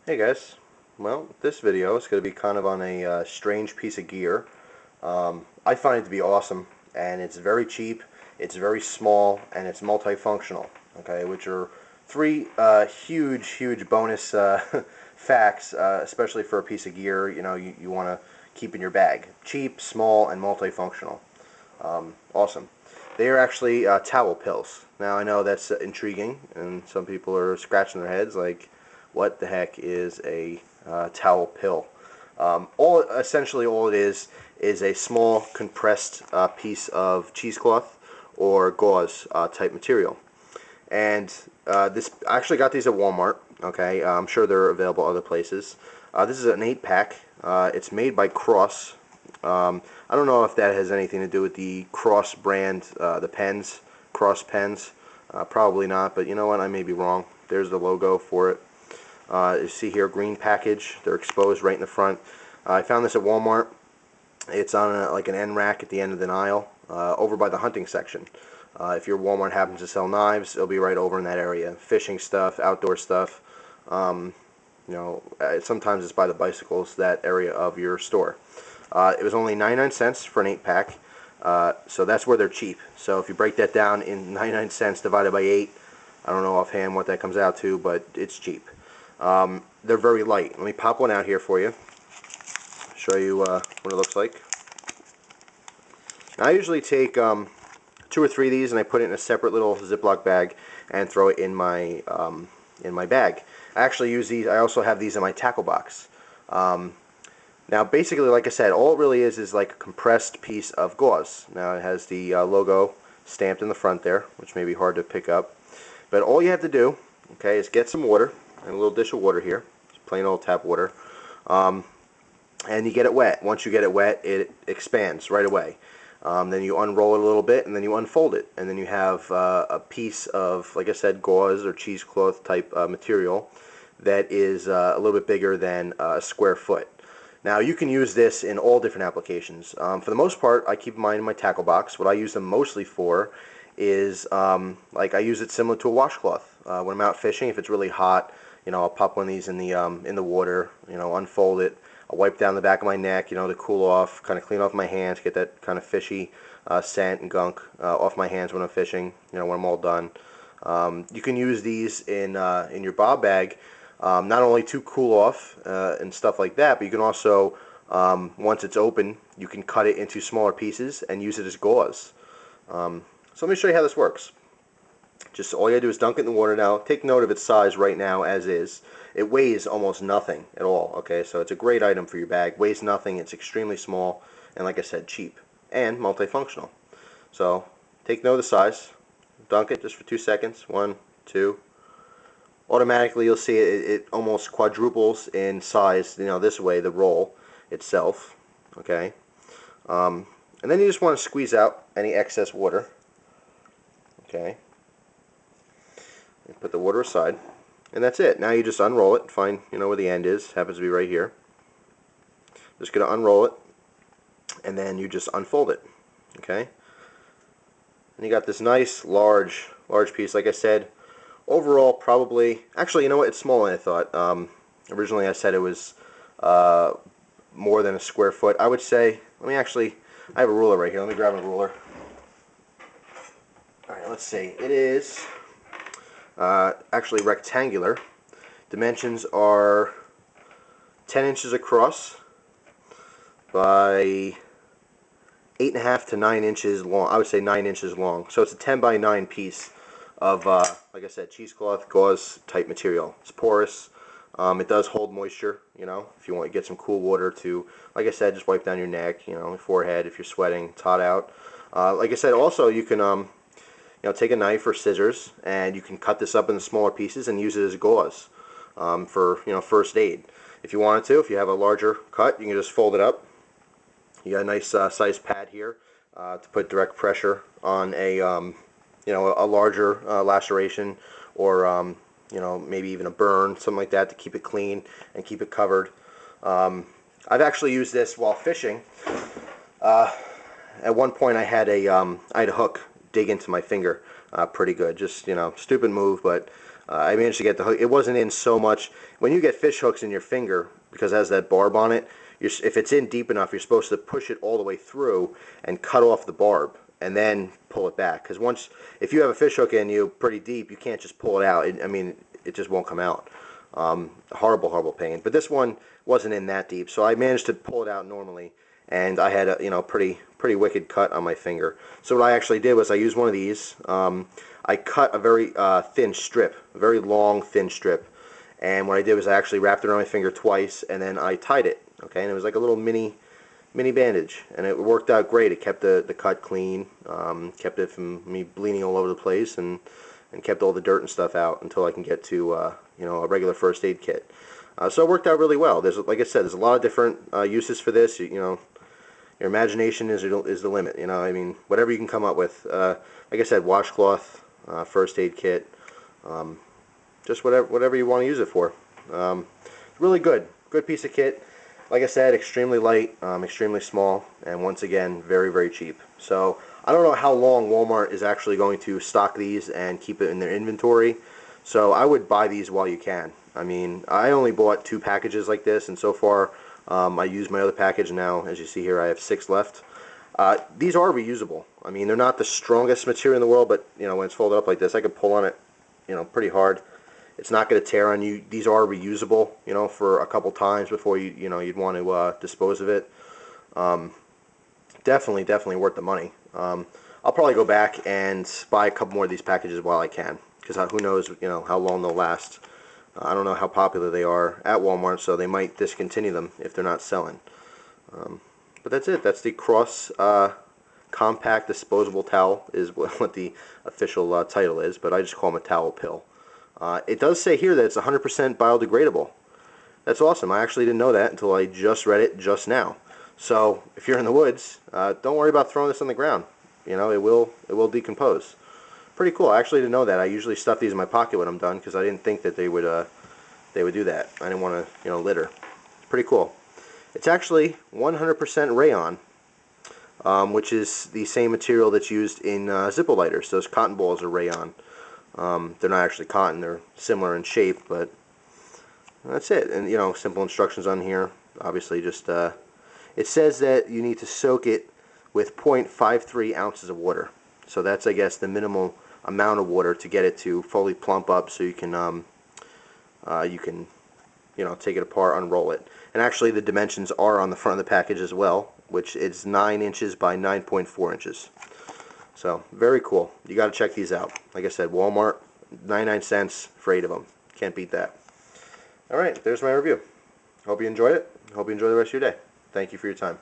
Hey guys, well this video is going to be kind of on a strange piece of gear. I find it to be awesome, and it's very cheap, it's very small, and it's multifunctional, okay, which are three huge bonus facts, especially for a piece of gear you want to keep in your bag. Cheap, small, and multifunctional. Awesome. They are actually towel pills. Now I know that's intriguing, and some people are scratching their heads like, what the heck is a towel pill? Essentially all it is a small compressed piece of cheesecloth or gauze type material. And I actually got these at Walmart. Okay, I'm sure they're available other places. This is an 8-pack. It's made by Cross. I don't know if that has anything to do with the Cross brand, the pens, Cross pens. Probably not, but you know what, I may be wrong. There's the logo for it. You see here, green package. They're exposed right in the front. I found this at Walmart. It's on like an end rack at the end of the aisle, over by the hunting section. If your Walmart happens to sell knives, it'll be right over in that area. Fishing stuff, outdoor stuff. Sometimes it's by the bicycles, that area of your store. It was only 99 cents for an 8-pack, so that's where they're cheap. So if you break that down in 99 cents divided by 8, I don't know offhand what that comes out to, but it's cheap. They're very light. Let me pop one out here for you. Show you what it looks like. Now, I usually take 2 or 3 of these and I put it in a separate little Ziploc bag and throw it in my bag. I actually use these. I also have these in my tackle box. Now, basically, like I said, all it really is like a compressed piece of gauze. Now, it has the logo stamped in the front there, which may be hard to pick up. But all you have to do, okay, is get some water. And a little dish of water here, just plain old tap water, and you get it wet. Once you get it wet, it expands right away. Then you unroll it a little bit, and then you unfold it, and then you have a piece of, like I said, gauze or cheesecloth type material that is a little bit bigger than a square foot. Now, you can use this in all different applications. For the most part, I keep mine in my tackle box. What I use them mostly for is, like, I use it similar to a washcloth. When I'm out fishing, if it's really hot, I'll pop one of these in the water, unfold it. I'll wipe down the back of my neck, to cool off, kind of clean off my hands, get that kind of fishy scent and gunk off my hands when I'm fishing, when I'm all done. You can use these in your bob bag, not only to cool off and stuff like that, but you can also, once it's open, you can cut it into smaller pieces and use it as gauze. So let me show you how this works. Just all you gotta do is dunk it in the water. Now, take note of its size right now as is. It weighs almost nothing at all, okay? So it's a great item for your bag. Weighs nothing, it's extremely small, and like I said, cheap and multifunctional. So take note of the size, dunk it just for 2 seconds, 1, 2. Automatically you'll see it almost quadruples in size, this way, the roll itself, okay? And then you just want to squeeze out any excess water, okay? Put the water aside, and that's it. Now you just unroll it, find where the end is. Happens to be right here. Just gonna unroll it, and then you just unfold it. Okay. And you got this nice large piece. Like I said, overall probably. Actually, you know what? It's smaller than I thought. Originally I said it was more than a square foot. I would say. I have a ruler right here. Let me grab a ruler. All right. Let's see. It is. Actually rectangular. Dimensions are 10 inches across by 8.5 to 9 inches long. I would say 9 inches long. So it's a 10 by 9 piece of, like I said, cheesecloth gauze type material. It's porous. It does hold moisture, if you want to get some cool water to, like I said, just wipe down your neck, your forehead if you're sweating, it's hot out. Like I said, also you can take a knife or scissors, and you can cut this up into smaller pieces and use it as gauze for first aid. If you wanted to, if you have a larger cut, you can just fold it up. You got a nice sized pad here to put direct pressure on a a larger laceration, or maybe even a burn, something like that, to keep it clean and keep it covered. I've actually used this while fishing. At one point, I had a hook dig into my finger pretty good. Just, stupid move, but I managed to get the hook. It wasn't in so much. When you get fish hooks in your finger, because it has that barb on it, if it's in deep enough, you're supposed to push it all the way through and cut off the barb and then pull it back. Because if you have a fish hook in you pretty deep, you can't just pull it out. I mean, it just won't come out. Horrible, horrible pain. But this one wasn't in that deep, so I managed to pull it out normally, and I had a pretty wicked cut on my finger. So what I actually did was I used one of these. I cut a very thin strip, a very long thin strip, and what I did was I actually wrapped it around my finger twice, and then I tied it. Okay, and it was like a little mini bandage, and it worked out great. It kept the cut clean, kept it from me bleeding all over the place, and kept all the dirt and stuff out until I can get to a regular first aid kit. So it worked out really well. Like I said, there's a lot of different uses for this. Your imagination is the limit. I mean, whatever you can come up with. Like I said, washcloth, first aid kit, just whatever you want to use it for. Really good piece of kit. Like I said, extremely light, extremely small, and once again, very, very cheap. So I don't know how long Walmart is actually going to stock these and keep it in their inventory. So I would buy these while you can. I mean, I only bought 2 packages like this, and so far I used my other package. Now, as you see here, I have 6 left. These are reusable. I mean, they're not the strongest material in the world, but when it's folded up like this, I could pull on it, pretty hard. It's not going to tear on you. These are reusable, for a couple times before you'd want to dispose of it. Definitely worth the money. I'll probably go back and buy a couple more of these packages while I can, because who knows, how long they'll last. I don't know how popular they are at Walmart, so they might discontinue them if they're not selling. But that's it. That's the Cross Compact Disposable Towel is what the official title is, but I just call them a towel pill. It does say here that it's 100% biodegradable. That's awesome. I actually didn't know that until I just read it just now. So if you're in the woods, don't worry about throwing this on the ground. It will decompose. Pretty cool. I actually didn't know that. I usually stuff these in my pocket when I'm done because I didn't think that they would do that. I didn't want to litter. Pretty cool. It's actually 100% rayon, which is the same material that's used in Zippo lighters. Those cotton balls are rayon. They're not actually cotton. They're similar in shape, but that's it. And simple instructions on here. Obviously, just it says that you need to soak it with 0.53 ounces of water. So that's, I guess, the minimal amount of water to get it to fully plump up, so you can take it apart, unroll it. And actually, the dimensions are on the front of the package as well, which is 9 inches by 9.4 inches. So very cool. You got to check these out. Like I said, Walmart, 99 cents for 8 of them. Can't beat that. All right, there's my review. Hope you enjoyed it. Hope you enjoy the rest of your day. Thank you for your time.